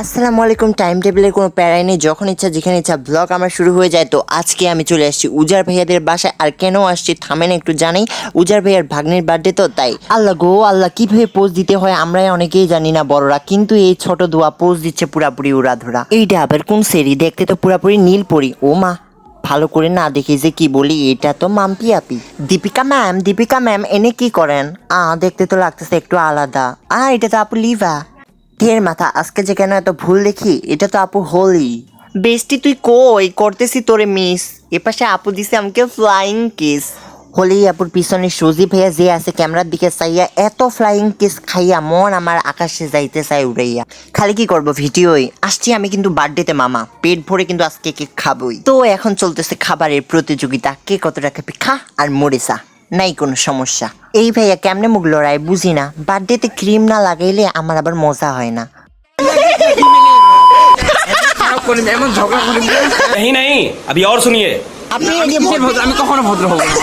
আসসালামু আলাইকুম। টাইম টেবিলের কোনো প্যারাই নেই, যখন ইচ্ছা যেখানে ইচ্ছা ব্লগ আমার শুরু হয়ে যায়। তো আজকে আমি চলে আসছি উজার ভাইয়াদের বাসায়। আর কেন আসছি থামেন একটু জানি, উজার ভাইয়ার ভাগ্নির বার্থডে তো তাই। আল্লাহ গো আল্লাহ, কীভাবে পোজ দিতে হয় আমরাই অনেকেই জানি না বড়রা, কিন্তু এই ছোট দোয়া পোজ দিচ্ছে পুরাপুরি উড়াধুরা। এইটা আবার কোন সেরি, দেখতে তো পুরাপুরি নীল পরি। ও মা, ভালো করে না দেখে যে কি বলি, এটা তো মাম্পি আপি। দীপিকা ম্যাম এনে কি করেন? দেখতে তো লাগতেছে একটু আলাদা। এটা তো আপু লিভা। ঢের মাথা, আজকে যে কেন এত ভুল দেখি, এটা তো আপু হোলি। বেস্টি তুই কই, করতেছি তোরে মিস। এপাশে আপু দিছে আমাকে ফ্লাইং কিস। হোলি আপুর পিছনে সুজি ভাইয়া যে আছে ক্যামেরার দিকে চাইয়া এত ফ্লাইং কিস খাইয়া মন আমার আকাশে যাইতে চাই উড়াইয়া। খালি কি করবো ভিডিওই। আসছি আমি কিন্তু বার্থডেতে মামা, পেট ভরে কিন্তু আজকে কেক খাবই। তো এখন চলতেছে খাবারের প্রতিযোগিতা, কে কতটা খাবি খা আর মরেসা, নাই কোনো সমস্যা। এই ভাইয়া কেমনে মুখ লড়াই বুঝি না, বার্থডেতে ক্রিম না লাগাইলে আমার আবার মজা হয় না। नहीं नहीं अभी और सुनिए। আপনি আমি কখনো ভদ্র হব না।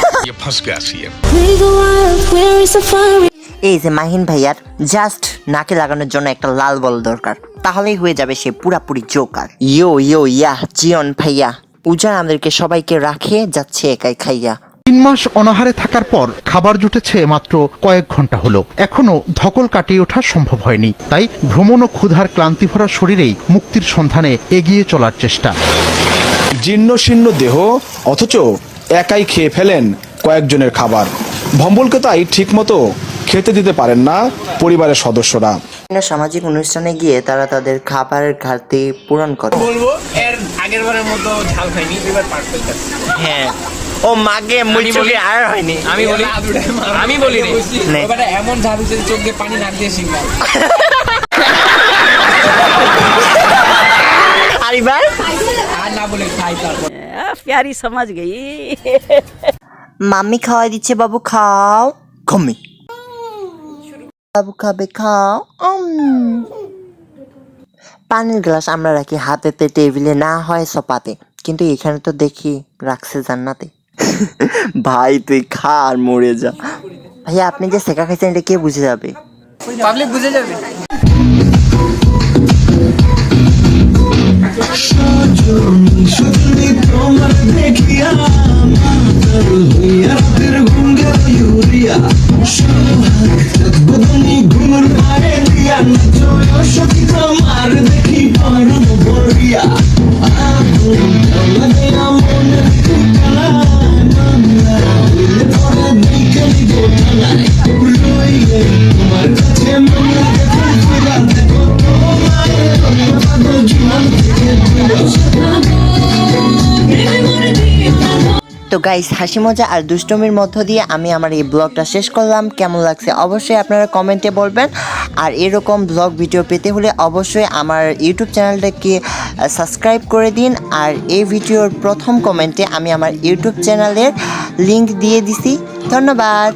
এই যে মাহিন ভাইয়ার জাস্ট নাকে লাগানোর জন্য একটা লাল বল দরকার, তাহলেই হয়ে যাবে সে পুরাপুরি জোকার। ইয়া জিয়ন ভাইয়া, উজান আমাদেরকে সবাইকে রাখে যাচ্ছে একাই খাইয়া। 3 মাস অনাহারে থাকার পর খাবার জুটেছে মাত্র কয়েক ঘন্টা হলো, এখনো ধকল কাটিয়ে ওঠা সম্ভব হয়নি। তাই ভ্রমণ ও ক্ষুধার ক্লান্তি ভরা শরীরেই মুক্তির সন্ধানে এগিয়ে চলার চেষ্টা। জীর্ণ শীর্ণ দেহ, অথচ একাই খেয়ে ফেলেন কয়েকজনের খাবার। ভম্বলকে তাই ঠিকমতো খেতে দিতে পারেন না পরিবারের সদস্যরা। সামাজিক অনুষ্ঠানে গিয়ে তারা তাদের খাবারের ঘাটতি পূরণ করে। বলবো এর আগের বারের মতো ঝাল খাইনি, এবার পারফেক্ট আছে। হ্যাঁ, ও মাগে মুচুকে আর হয়নি। আমি বলি এবারে এমন ঝাল হচ্ছে চোখ দিয়ে পানি নাক দিয়ে শিখলাম। আরিবার আর না বলে খাই তারপর। प्यारी समझ गई। মাম্মি খাওয়াই দিচ্ছে, বাবু খাও। ঘুমি বাবু খাবে, খাও। পানির গ্লাস আমরা রাখি হাতেতে, টেবিলে না হয় সোফাতে, কিন্তু এখানে তো দেখি রাখছে জান্নাতে। ভাই তুই খা আর মরে যা। ভাইয়া আপনি যে শেখা খাইছেন এটা কে বুঝে যাবে? পাবলিক বুঝে যাবে। তো গাইস, হাসি মজা আর দুষ্টমির মধ্য দিয়ে আমি আমার এই ব্লগটা শেষ করলাম। কেমন লাগছে অবশ্যই আপনারা কমেন্টে বলবেন। আর এরকম ব্লগ ভিডিও পেতে হলে অবশ্যই আমার ইউটিউব চ্যানেলটাকে সাবস্ক্রাইব করে দিন। আর এই ভিডিওর প্রথম কমেন্টে আমি আমার ইউটিউব চ্যানেলের লিংক দিয়ে দিছি। ধন্যবাদ।